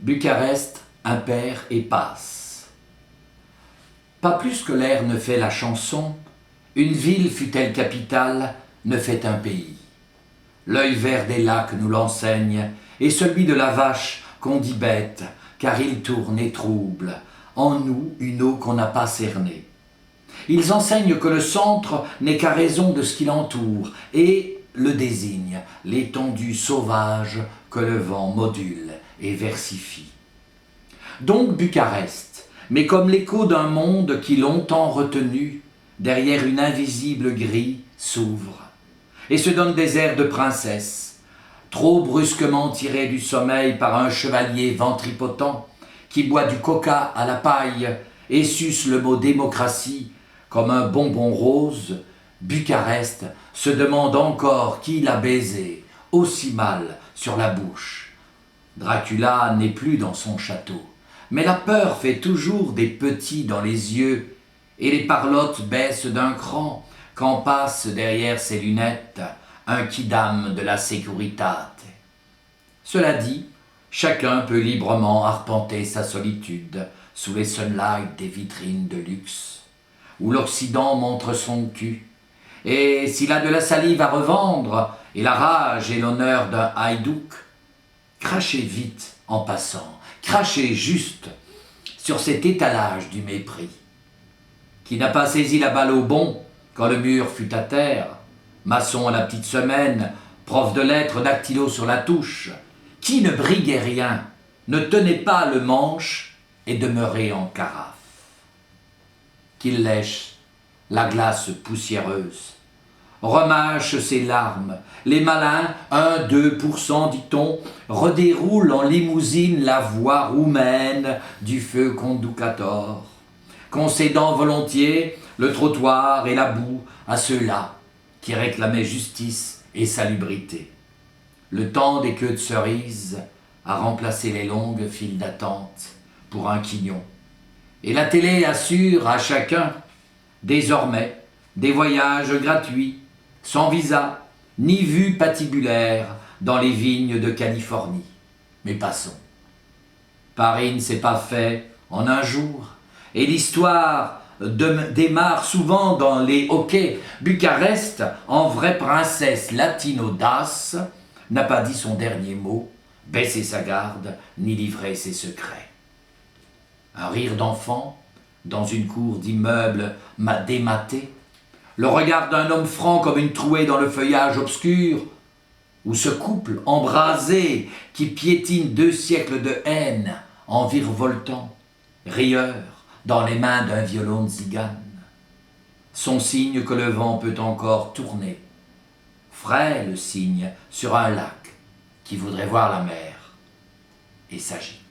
Bucarest, impair et passe. Pas plus que l'air ne fait la chanson, une ville, fût-elle capitale, ne fait un pays. L'œil vert des lacs nous l'enseigne, et celui de la vache qu'on dit bête, car il tourne et trouble, en nous une eau qu'on n'a pas cernée. Ils enseignent que le centre n'est qu'à raison de ce qui l'entoure, et le désigne, l'étendue sauvage que le vent module et versifie. Donc Bucarest, mais comme l'écho d'un monde qui longtemps retenu, derrière une invisible grille, s'ouvre, et se donne des airs de princesse, trop brusquement tirés du sommeil par un chevalier ventripotent, qui boit du coca à la paille et suce le mot démocratie comme un bonbon rose. Bucarest se demande encore qui l'a baisé aussi mal sur la bouche. Dracula n'est plus dans son château, mais la peur fait toujours des petits dans les yeux, et les parlottes baissent d'un cran quand passe derrière ses lunettes un quidam de la Securitate. Cela dit, chacun peut librement arpenter sa solitude sous les sunlights des vitrines de luxe, où l'Occident montre son cul, et s'il a de la salive à revendre, et la rage et l'honneur d'un haïdouk, crachez vite en passant, crachez juste sur cet étalage du mépris. Qui n'a pas saisi la balle au bond quand le mur fut à terre, maçon à la petite semaine, prof de lettres, dactylo sur la touche, qui ne briguait rien, ne tenait pas le manche et demeurait en carafe. Qu'il lèche la glace poussiéreuse, remâche ses larmes, les malins, 1-2%, dit-on, redéroulent en limousine la voie roumaine du feu conducator, concédant volontiers le trottoir et la boue à ceux-là qui réclamaient justice et salubrité. Le temps des queues de cerises a remplacé les longues files d'attente pour un quignon. Et la télé assure à chacun, désormais, des voyages gratuits, sans visa, ni vue patibulaire dans les vignes de Californie. Mais passons. Paris ne s'est pas fait en un jour, et l'histoire démarre souvent dans les hoquets. Bucarest, en vraie princesse latino-audace, n'a pas dit son dernier mot, baissé sa garde, ni livré ses secrets. Un rire d'enfant, dans une cour d'immeuble m'a dématé, le regard d'un homme franc comme une trouée dans le feuillage obscur, ou ce couple embrasé qui piétine 2 siècles de haine en virevoltant, rieur dans les mains d'un violon de zigane, son signe que le vent peut encore tourner, frêle signe sur un lac qui voudrait voir la mer et s'agite.